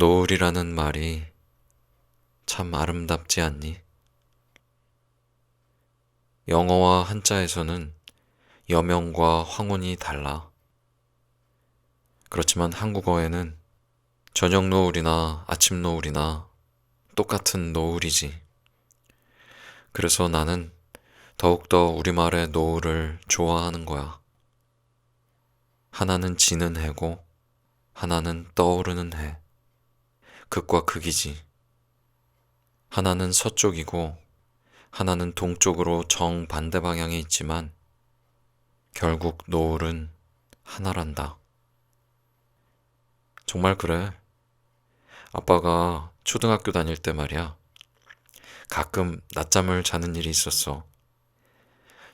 노을이라는 말이 참 아름답지 않니? 영어와 한자에서는 여명과 황혼이 달라. 그렇지만 한국어에는 저녁 노을이나 아침 노을이나 똑같은 노을이지. 그래서 나는 더욱더 우리말의 노을을 좋아하는 거야. 하나는 지는 해고, 하나는 떠오르는 해. 극과 극이지. 하나는 서쪽이고, 하나는 동쪽으로 정반대 방향에 있지만, 결국 노을은 하나란다. 정말 그래. 아빠가 초등학교 다닐 때 말이야. 가끔 낮잠을 자는 일이 있었어.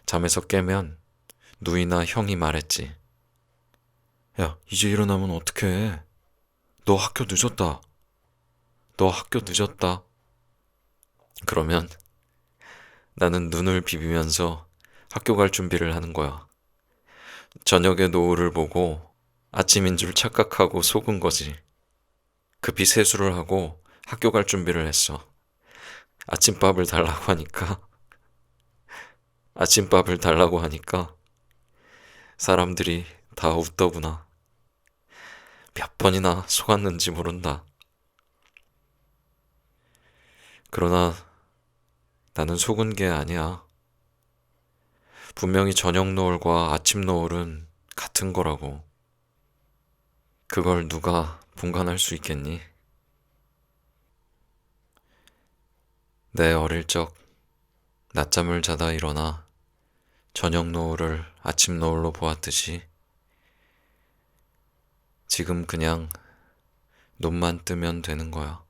잠에서 깨면 누이나 형이 말했지. 야, 이제 일어나면 어떡해. 너 학교 늦었다. 너 학교 늦었다. 그러면 나는 눈을 비비면서 학교 갈 준비를 하는 거야. 저녁에 노을을 보고 아침인 줄 착각하고 속은 거지. 급히 세수를 하고 학교 갈 준비를 했어. 아침밥을 달라고 하니까, 아침밥을 달라고 하니까 사람들이 다 웃더구나. 몇 번이나 속았는지 모른다. 그러나 나는 속은 게 아니야. 분명히 저녁 노을과 아침 노을은 같은 거라고. 그걸 누가 분간할 수 있겠니? 내 어릴 적 낮잠을 자다 일어나 저녁 노을을 아침 노을로 보았듯이 지금 그냥 눈만 뜨면 되는 거야.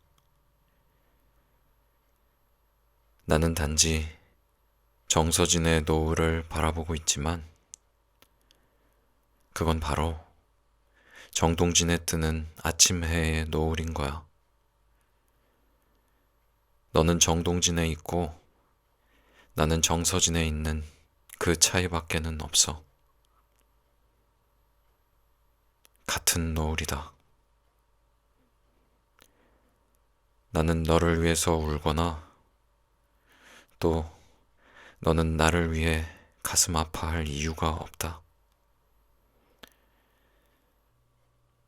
나는 단지 정서진의 노을을 바라보고 있지만 그건 바로 정동진에 뜨는 아침 해의 노을인 거야. 너는 정동진에 있고 나는 정서진에 있는 그 차이밖에는 없어. 같은 노을이다. 나는 너를 위해서 울거나 또 너는 나를 위해 가슴 아파할 이유가 없다.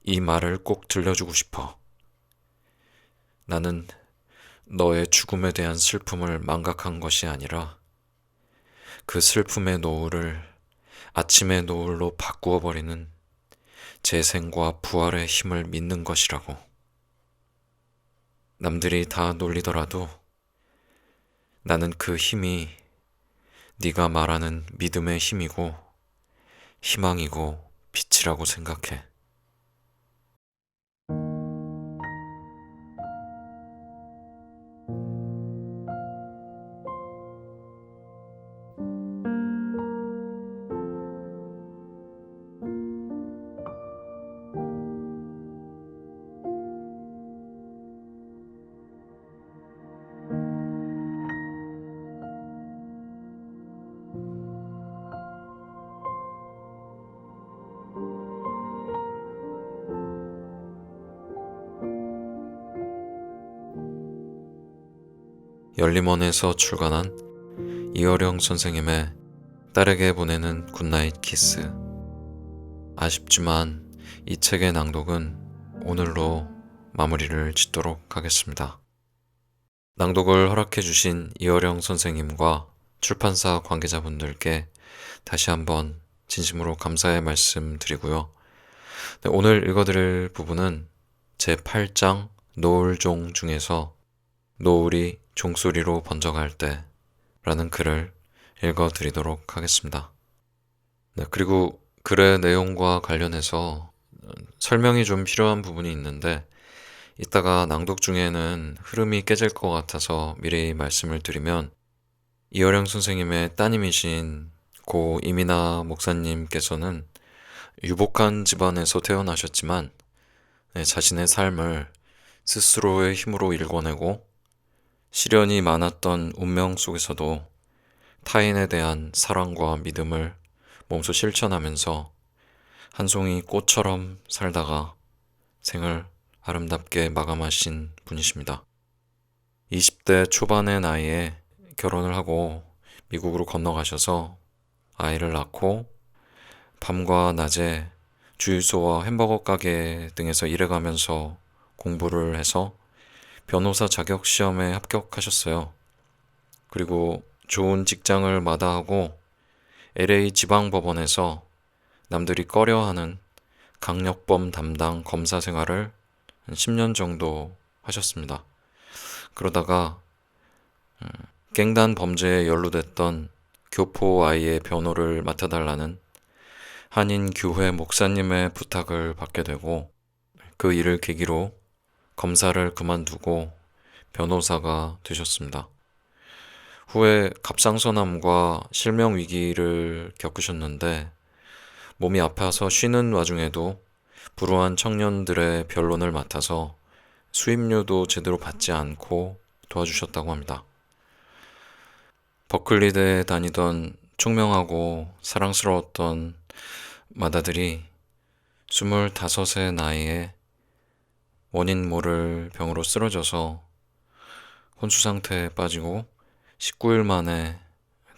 이 말을 꼭 들려주고 싶어. 나는 너의 죽음에 대한 슬픔을 망각한 것이 아니라 그 슬픔의 노을을 아침의 노을로 바꾸어 버리는 재생과 부활의 힘을 믿는 것이라고. 남들이 다 놀리더라도 나는 그 힘이 네가 말하는 믿음의 힘이고 희망이고 빛이라고 생각해. 열림원에서 출간한 이어령 선생님의 딸에게 보내는 굿나잇 키스. 아쉽지만 이 책의 낭독은 오늘로 마무리를 짓도록 하겠습니다. 낭독을 허락해주신 이어령 선생님과 출판사 관계자분들께 다시 한번 진심으로 감사의 말씀 드리고요. 네, 오늘 읽어드릴 부분은 제8장 노을종 중에서 노을이 종소리로 번져갈 때 라는 글을 읽어드리도록 하겠습니다. 네, 그리고 글의 내용과 관련해서 설명이 좀 필요한 부분이 있는데 이따가 낭독 중에는 흐름이 깨질 것 같아서 미리 말씀을 드리면 이어령 선생님의 따님이신 고 이민아 목사님께서는 유복한 집안에서 태어나셨지만 자신의 삶을 스스로의 힘으로 일궈내고 시련이 많았던 운명 속에서도 타인에 대한 사랑과 믿음을 몸소 실천하면서 한 송이 꽃처럼 살다가 생을 아름답게 마감하신 분이십니다. 20대 초반의 나이에 결혼을 하고 미국으로 건너가셔서 아이를 낳고 밤과 낮에 주유소와 햄버거 가게 등에서 일해가면서 공부를 해서 변호사 자격 시험에 합격하셨어요. 그리고 좋은 직장을 마다하고 LA 지방법원에서 남들이 꺼려하는 강력범 담당 검사 생활을 한 10년 정도 하셨습니다. 그러다가 갱단 범죄에 연루됐던 교포 아이의 변호를 맡아달라는 한인 교회 목사님의 부탁을 받게 되고 그 일을 계기로 검사를 그만두고 변호사가 되셨습니다. 후에 갑상선암과 실명 위기를 겪으셨는데 몸이 아파서 쉬는 와중에도 불우한 청년들의 변론을 맡아서 수임료도 제대로 받지 않고 도와주셨다고 합니다. 버클리대에 다니던 총명하고 사랑스러웠던 맏아들이 25의 나이에 원인 모를 병으로 쓰러져서 혼수 상태에 빠지고 19일 만에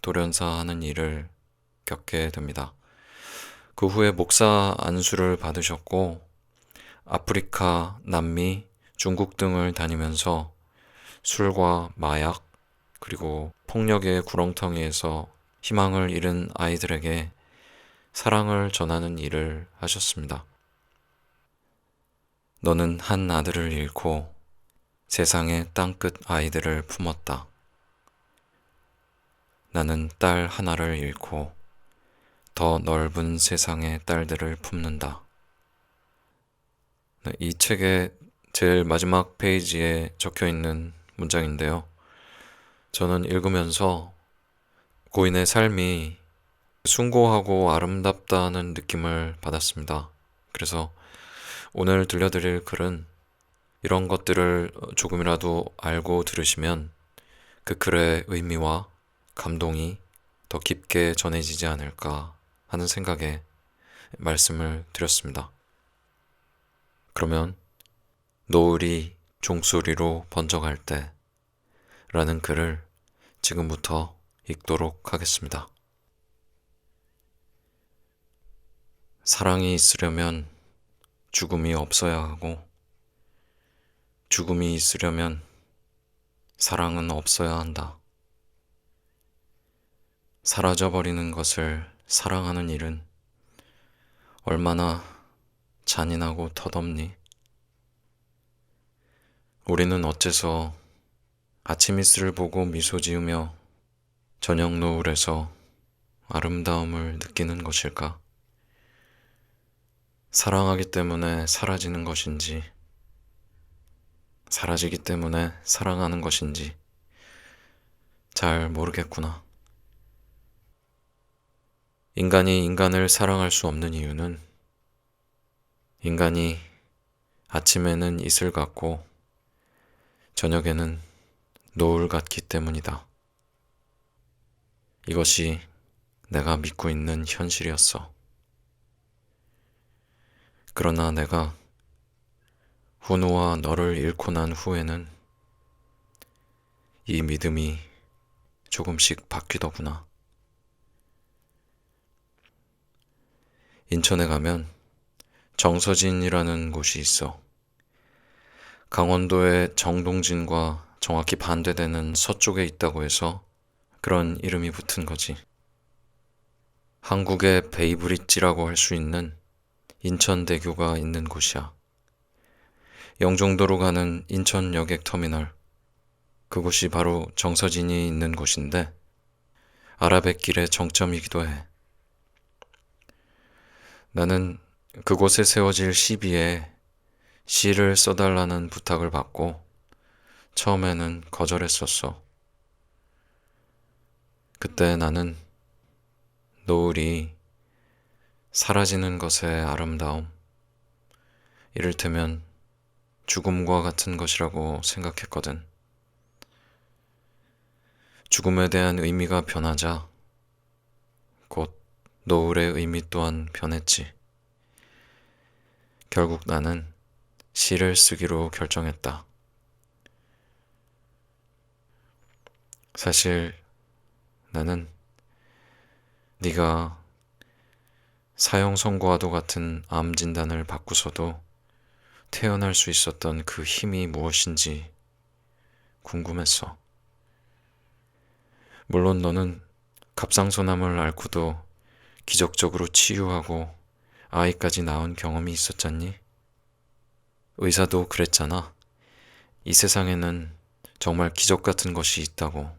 돌연사하는 일을 겪게 됩니다. 그 후에 목사 안수를 받으셨고 아프리카, 남미, 중국 등을 다니면서 술과 마약 그리고 폭력의 구렁텅이에서 희망을 잃은 아이들에게 사랑을 전하는 일을 하셨습니다. 너는 한 아들을 잃고 세상의 땅끝 아이들을 품었다. 나는 딸 하나를 잃고 더 넓은 세상의 딸들을 품는다. 이 책의 제일 마지막 페이지에 적혀 있는 문장인데요. 저는 읽으면서 고인의 삶이 숭고하고 아름답다는 느낌을 받았습니다. 그래서 오늘 들려드릴 글은 이런 것들을 조금이라도 알고 들으시면 그 글의 의미와 감동이 더 깊게 전해지지 않을까 하는 생각에 말씀을 드렸습니다. 그러면 노을이 종소리로 번져갈 때 라는 글을 지금부터 읽도록 하겠습니다. 사랑이 있으려면 죽음이 없어야 하고 죽음이 있으려면 사랑은 없어야 한다. 사라져버리는 것을 사랑하는 일은 얼마나 잔인하고 덧없니? 우리는 어째서 아침 이슬을 보고 미소 지으며 저녁 노을에서 아름다움을 느끼는 것일까? 사랑하기 때문에 사라지는 것인지, 사라지기 때문에 사랑하는 것인지 잘 모르겠구나. 인간이 인간을 사랑할 수 없는 이유는 인간이 아침에는 이슬 같고 저녁에는 노을 같기 때문이다. 이것이 내가 믿고 있는 현실이었어. 그러나 내가 훈우와 너를 잃고 난 후에는 이 믿음이 조금씩 바뀌더구나. 인천에 가면 정서진이라는 곳이 있어. 강원도의 정동진과 정확히 반대되는 서쪽에 있다고 해서 그런 이름이 붙은 거지. 한국의 베이브리지라고 할 수 있는 인천대교가 있는 곳이야. 영종도로 가는 인천 여객터미널, 그곳이 바로 정서진이 있는 곳인데 아라뱃길의 정점이기도 해. 나는 그곳에 세워질 시비에 시를 써달라는 부탁을 받고 처음에는 거절했었어. 그때 나는 노을이 사라지는 것의 아름다움, 이를테면 죽음과 같은 것이라고 생각했거든. 죽음에 대한 의미가 변하자 곧 노을의 의미 또한 변했지. 결국 나는 시를 쓰기로 결정했다. 사실 나는 네가 사형 선고와도 같은 암 진단을 받고서도 태어날 수 있었던 그 힘이 무엇인지 궁금했어. 물론 너는 갑상선암을 앓고도 기적적으로 치유하고 아이까지 낳은 경험이 있었잖니? 의사도 그랬잖아. 이 세상에는 정말 기적 같은 것이 있다고.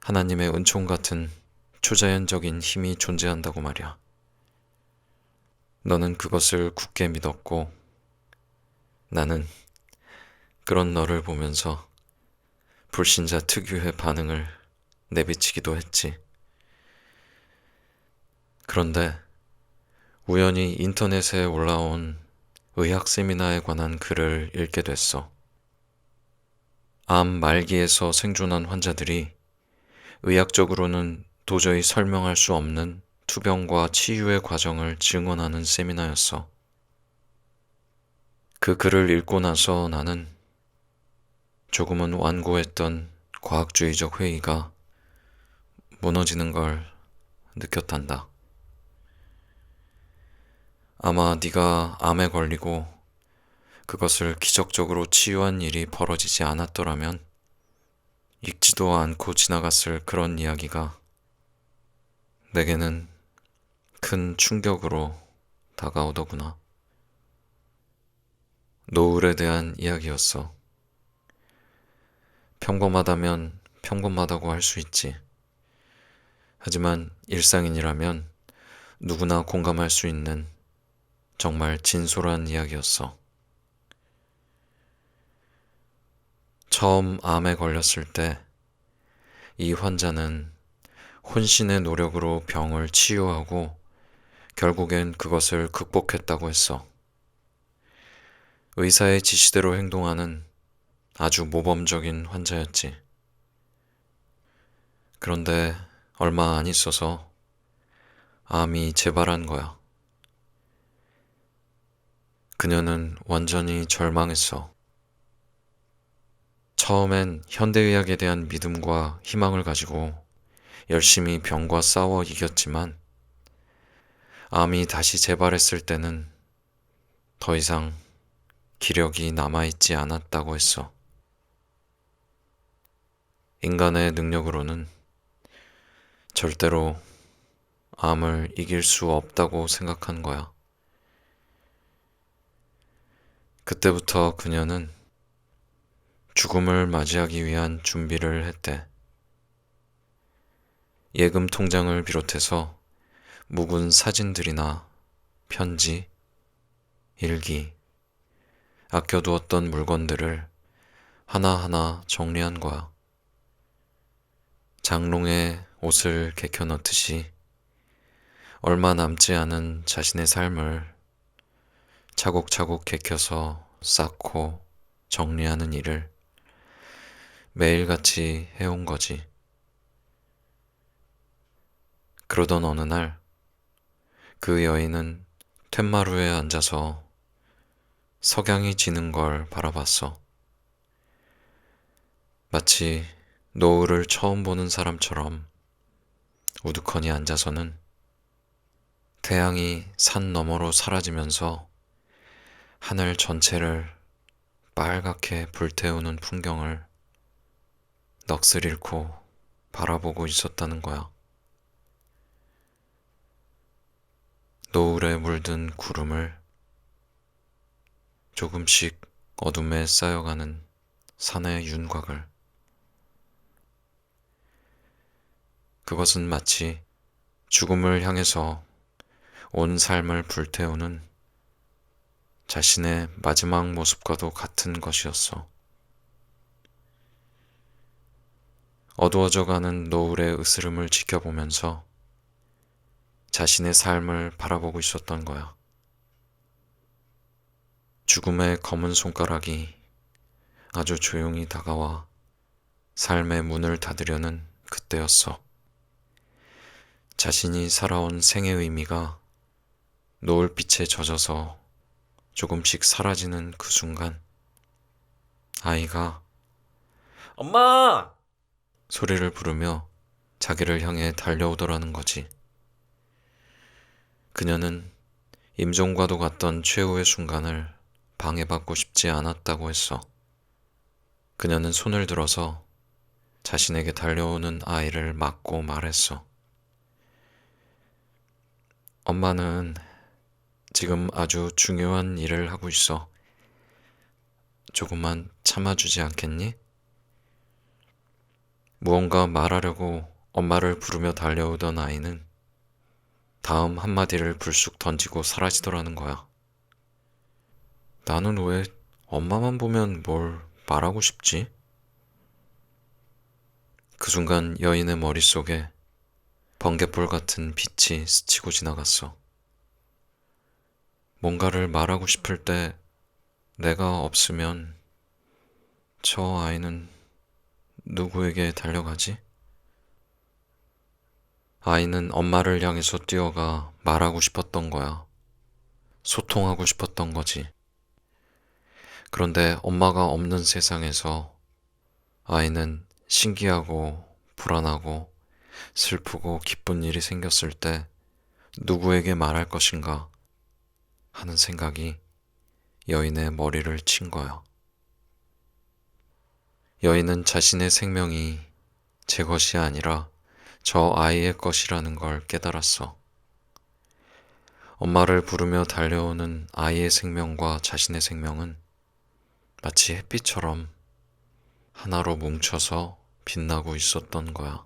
하나님의 은총 같은 초자연적인 힘이 존재한다고 말이야. 너는 그것을 굳게 믿었고, 나는 그런 너를 보면서 불신자 특유의 반응을 내비치기도 했지. 그런데 우연히 인터넷에 올라온 의학 세미나에 관한 글을 읽게 됐어. 암 말기에서 생존한 환자들이 의학적으로는 도저히 설명할 수 없는 투병과 치유의 과정을 증언하는 세미나였어. 그 글을 읽고 나서 나는 조금은 완고했던 과학주의적 회의가 무너지는 걸 느꼈단다. 아마 네가 암에 걸리고 그것을 기적적으로 치유한 일이 벌어지지 않았더라면 읽지도 않고 지나갔을 그런 이야기가 내게는 큰 충격으로 다가오더구나. 노을에 대한 이야기였어. 평범하다면 평범하다고 할 수 있지. 하지만 일상인이라면 누구나 공감할 수 있는 정말 진솔한 이야기였어. 처음 암에 걸렸을 때 이 환자는 혼신의 노력으로 병을 치유하고 결국엔 그것을 극복했다고 했어. 의사의 지시대로 행동하는 아주 모범적인 환자였지. 그런데 얼마 안 있어서 암이 재발한 거야. 그녀는 완전히 절망했어. 처음엔 현대의학에 대한 믿음과 희망을 가지고 열심히 병과 싸워 이겼지만 암이 다시 재발했을 때는 더 이상 기력이 남아있지 않았다고 했어. 인간의 능력으로는 절대로 암을 이길 수 없다고 생각한 거야. 그때부터 그녀는 죽음을 맞이하기 위한 준비를 했대. 예금 통장을 비롯해서 묵은 사진들이나 편지, 일기, 아껴두었던 물건들을 하나하나 정리한 거야. 장롱에 옷을 개켜 넣듯이 얼마 남지 않은 자신의 삶을 차곡차곡 개켜서 쌓고 정리하는 일을 매일같이 해온 거지. 그러던 어느 날 그 여인은 툇마루에 앉아서 석양이 지는 걸 바라봤어. 마치 노을을 처음 보는 사람처럼 우두커니 앉아서는 태양이 산 너머로 사라지면서 하늘 전체를 빨갛게 불태우는 풍경을 넋을 잃고 바라보고 있었다는 거야. 노을에 물든 구름을 조금씩 어둠에 쌓여가는 산의 윤곽을. 그것은 마치 죽음을 향해서 온 삶을 불태우는 자신의 마지막 모습과도 같은 것이었어. 어두워져가는 노을의 으스름을 지켜보면서 자신의 삶을 바라보고 있었던 거야. 죽음의 검은 손가락이 아주 조용히 다가와 삶의 문을 닫으려는 그때였어. 자신이 살아온 생의 의미가 노을빛에 젖어서 조금씩 사라지는 그 순간 아이가 엄마! 소리를 부르며 자기를 향해 달려오더라는 거지. 그녀는 임종과도 같던 최후의 순간을 방해받고 싶지 않았다고 했어. 그녀는 손을 들어서 자신에게 달려오는 아이를 막고 말했어. 엄마는 지금 아주 중요한 일을 하고 있어. 조금만 참아주지 않겠니? 무언가 말하려고 엄마를 부르며 달려오던 아이는 다음 한마디를 불쑥 던지고 사라지더라는 거야. 나는 왜 엄마만 보면 뭘 말하고 싶지? 그 순간 여인의 머릿속에 번갯불 같은 빛이 스치고 지나갔어. 뭔가를 말하고 싶을 때 내가 없으면 저 아이는 누구에게 달려가지? 아이는 엄마를 향해서 뛰어가 말하고 싶었던 거야. 소통하고 싶었던 거지. 그런데 엄마가 없는 세상에서 아이는 신기하고 불안하고 슬프고 기쁜 일이 생겼을 때 누구에게 말할 것인가 하는 생각이 여인의 머리를 친 거야. 여인은 자신의 생명이 제 것이 아니라 저 아이의 것이라는 걸 깨달았어. 엄마를 부르며 달려오는 아이의 생명과 자신의 생명은 마치 햇빛처럼 하나로 뭉쳐서 빛나고 있었던 거야.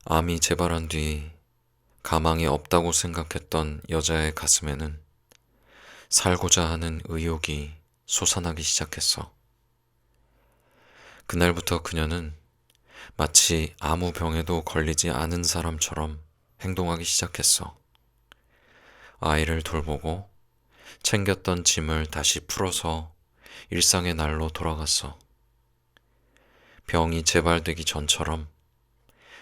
암이 재발한 뒤 가망이 없다고 생각했던 여자의 가슴에는 살고자 하는 의욕이 솟아나기 시작했어. 그날부터 그녀는 마치 아무 병에도 걸리지 않은 사람처럼 행동하기 시작했어. 아이를 돌보고 챙겼던 짐을 다시 풀어서 일상의 날로 돌아갔어. 병이 재발되기 전처럼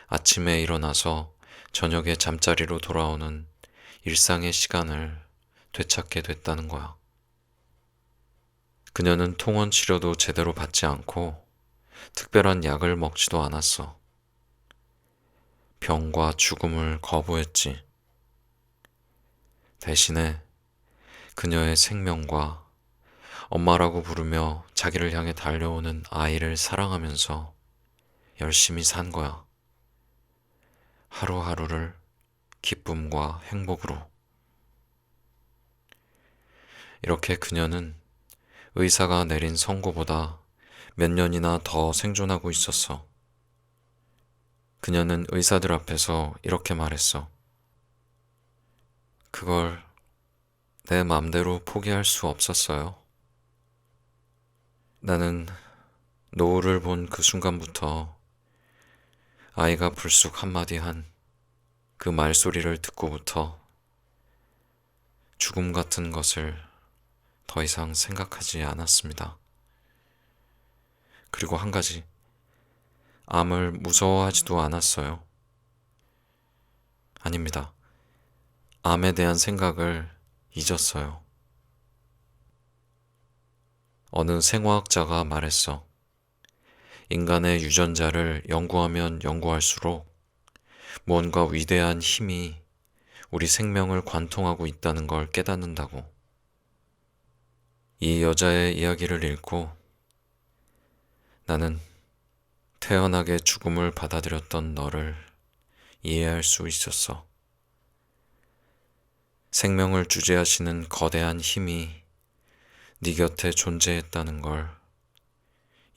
아침에 일어나서 저녁에 잠자리로 돌아오는 일상의 시간을 되찾게 됐다는 거야. 그녀는 통원 치료도 제대로 받지 않고 특별한 약을 먹지도 않았어. 병과 죽음을 거부했지. 대신에 그녀의 생명과 엄마라고 부르며 자기를 향해 달려오는 아이를 사랑하면서 열심히 산 거야. 하루하루를 기쁨과 행복으로. 이렇게 그녀는 의사가 내린 선고보다 몇 년이나 더 생존하고 있었어. 그녀는 의사들 앞에서 이렇게 말했어. 그걸 내 맘대로 포기할 수 없었어요. 나는 노을을 본 그 순간부터 아이가 불쑥 한마디 한 그 말소리를 듣고부터 죽음 같은 것을 더 이상 생각하지 않았습니다. 그리고 한 가지, 암을 무서워하지도 않았어요. 아닙니다. 암에 대한 생각을 잊었어요. 어느 생화학자가 말했어. 인간의 유전자를 연구하면 연구할수록 무언가 위대한 힘이 우리 생명을 관통하고 있다는 걸 깨닫는다고. 이 여자의 이야기를 읽고 나는 태연하게 죽음을 받아들였던 너를 이해할 수 있었어. 생명을 주재하시는 거대한 힘이 네 곁에 존재했다는 걸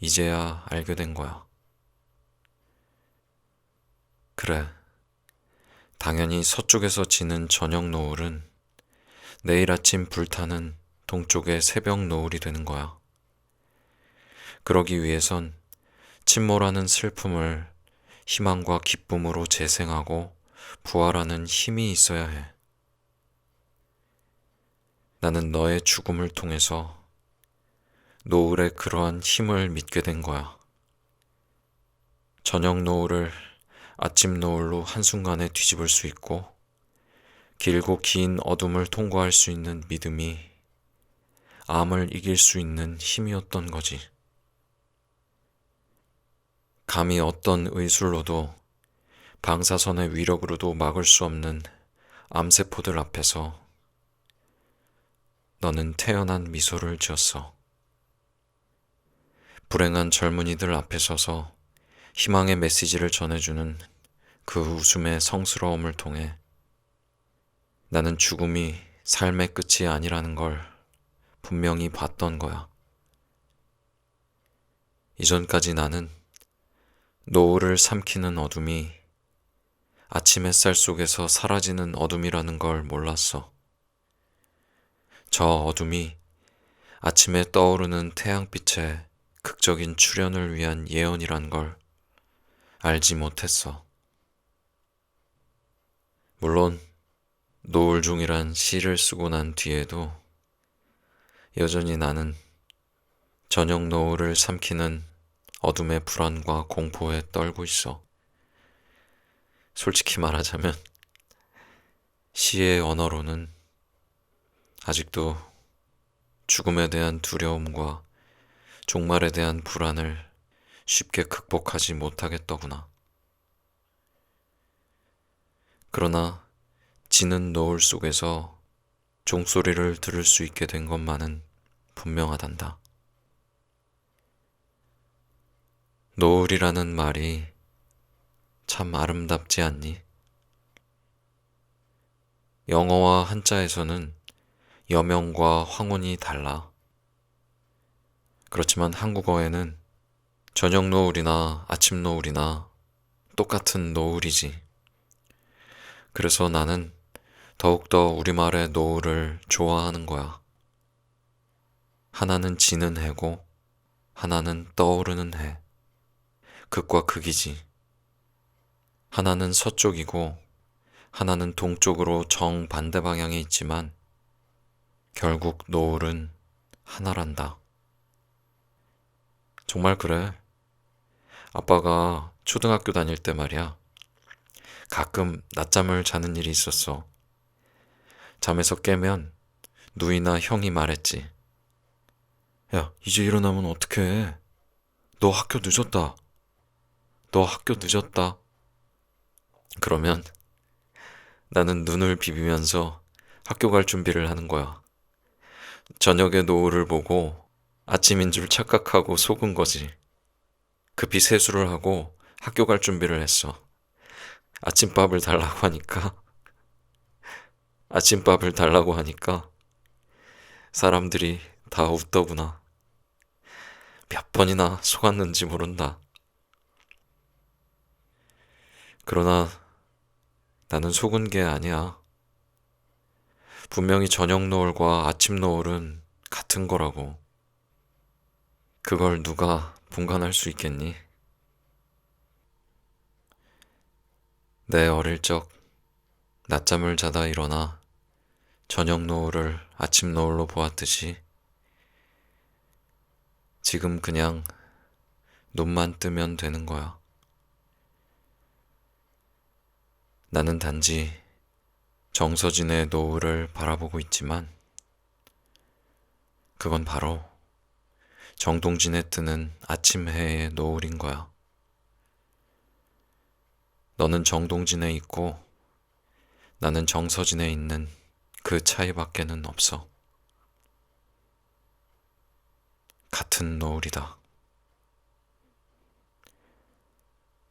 이제야 알게 된 거야. 그래, 당연히 서쪽에서 지는 저녁 노을은 내일 아침 불타는 동쪽의 새벽 노을이 되는 거야. 그러기 위해선 침몰하는 슬픔을 희망과 기쁨으로 재생하고 부활하는 힘이 있어야 해. 나는 너의 죽음을 통해서 노을의 그러한 힘을 믿게 된 거야. 저녁 노을을 아침 노을로 한순간에 뒤집을 수 있고 길고 긴 어둠을 통과할 수 있는 믿음이 암을 이길 수 있는 힘이었던 거지. 감히 어떤 의술로도 방사선의 위력으로도 막을 수 없는 암세포들 앞에서 너는 태연한 미소를 지었어. 불행한 젊은이들 앞에 서서 희망의 메시지를 전해주는 그 웃음의 성스러움을 통해 나는 죽음이 삶의 끝이 아니라는 걸 분명히 봤던 거야. 이전까지 나는 노을을 삼키는 어둠이 아침 햇살 속에서 사라지는 어둠이라는 걸 몰랐어. 저 어둠이 아침에 떠오르는 태양빛의 극적인 출현을 위한 예언이란 걸 알지 못했어. 물론 노을종이란 시를 쓰고 난 뒤에도 여전히 나는 저녁 노을을 삼키는 어둠의 불안과 공포에 떨고 있어. 솔직히 말하자면 시의 언어로는 아직도 죽음에 대한 두려움과 종말에 대한 불안을 쉽게 극복하지 못하겠더구나. 그러나 지는 노을 속에서 종소리를 들을 수 있게 된 것만은 분명하단다. 노을이라는 말이 참 아름답지 않니? 영어와 한자에서는 여명과 황혼이 달라. 그렇지만 한국어에는 저녁 노을이나 아침 노을이나 똑같은 노을이지. 그래서 나는 더욱더 우리말의 노을을 좋아하는 거야. 하나는 지는 해고, 하나는 떠오르는 해. 극과 극이지. 하나는 서쪽이고, 하나는 동쪽으로 정반대 방향에 있지만, 결국 노을은 하나란다. 정말 그래. 아빠가 초등학교 다닐 때 말이야. 가끔 낮잠을 자는 일이 있었어. 잠에서 깨면 누이나 형이 말했지. 야, 이제 일어나면 어떡해. 너 학교 늦었다. 너 학교 늦었다. 그러면 나는 눈을 비비면서 학교 갈 준비를 하는 거야. 저녁에 노을을 보고 아침인 줄 착각하고 속은 거지. 급히 세수를 하고 학교 갈 준비를 했어. 아침밥을 달라고 하니까, 아침밥을 달라고 하니까 사람들이 다 웃더구나. 몇 번이나 속았는지 모른다. 그러나 나는 속은 게 아니야. 분명히 저녁 노을과 아침 노을은 같은 거라고. 그걸 누가 분간할 수 있겠니? 내 어릴 적 낮잠을 자다 일어나 저녁 노을을 아침 노을로 보았듯이 지금 그냥 눈만 뜨면 되는 거야. 나는 단지 정서진의 노을을 바라보고 있지만 그건 바로 정동진에 뜨는 아침 해의 노을인 거야. 너는 정동진에 있고 나는 정서진에 있는 그 차이밖에는 없어. 같은 노을이다.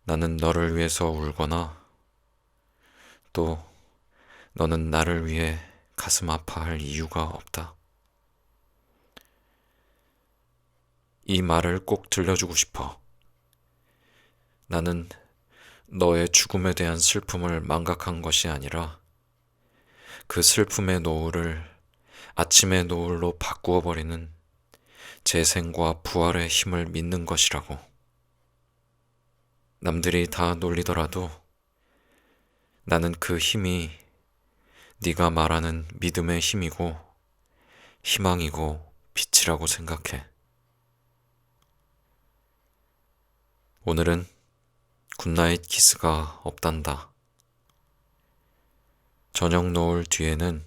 나는 너를 위해서 울거나 또 너는 나를 위해 가슴 아파할 이유가 없다. 이 말을 꼭 들려주고 싶어. 나는 너의 죽음에 대한 슬픔을 망각한 것이 아니라 그 슬픔의 노을을 아침의 노을로 바꾸어 버리는 재생과 부활의 힘을 믿는 것이라고. 남들이 다 놀리더라도 나는 그 힘이 네가 말하는 믿음의 힘이고 희망이고 빛이라고 생각해. 오늘은 굿나잇 키스가 없단다. 저녁 노을 뒤에는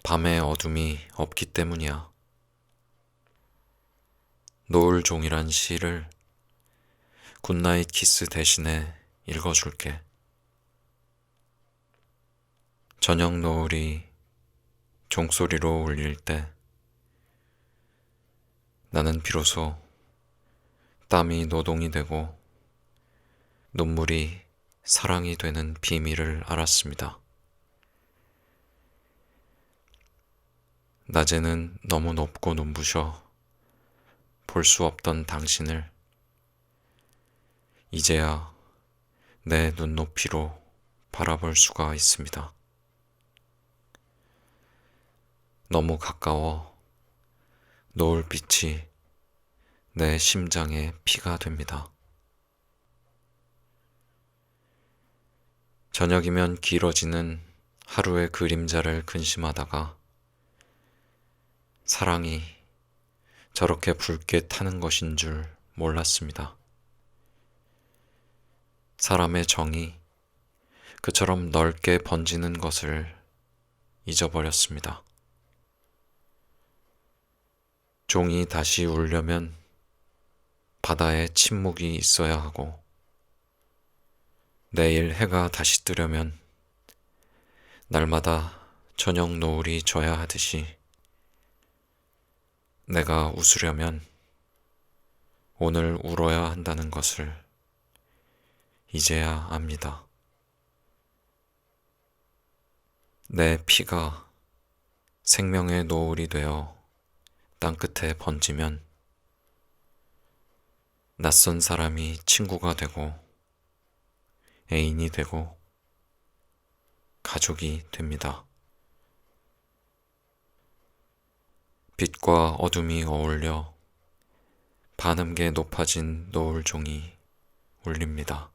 밤의 어둠이 없기 때문이야. 노을 종이란 시를 굿나잇 키스 대신에 읽어줄게. 저녁 노을이 종소리로 울릴 때 나는 비로소 땀이 노동이 되고 눈물이 사랑이 되는 비밀을 알았습니다. 낮에는 너무 높고 눈부셔 볼 수 없던 당신을 이제야 내 눈높이로 바라볼 수가 있습니다. 너무 가까워 노을빛이 내 심장에 피가 됩니다. 저녁이면 길어지는 하루의 그림자를 근심하다가 사랑이 저렇게 붉게 타는 것인 줄 몰랐습니다. 사람의 정이 그처럼 넓게 번지는 것을 잊어버렸습니다. 종이 다시 울려면 바다에 침묵이 있어야 하고 내일 해가 다시 뜨려면 날마다 저녁 노을이 져야 하듯이 내가 웃으려면 오늘 울어야 한다는 것을 이제야 압니다. 내 피가 생명의 노을이 되어 땅끝에 번지면 낯선 사람이 친구가 되고 애인이 되고 가족이 됩니다. 빛과 어둠이 어울려 반음계 높아진 노을종이 울립니다.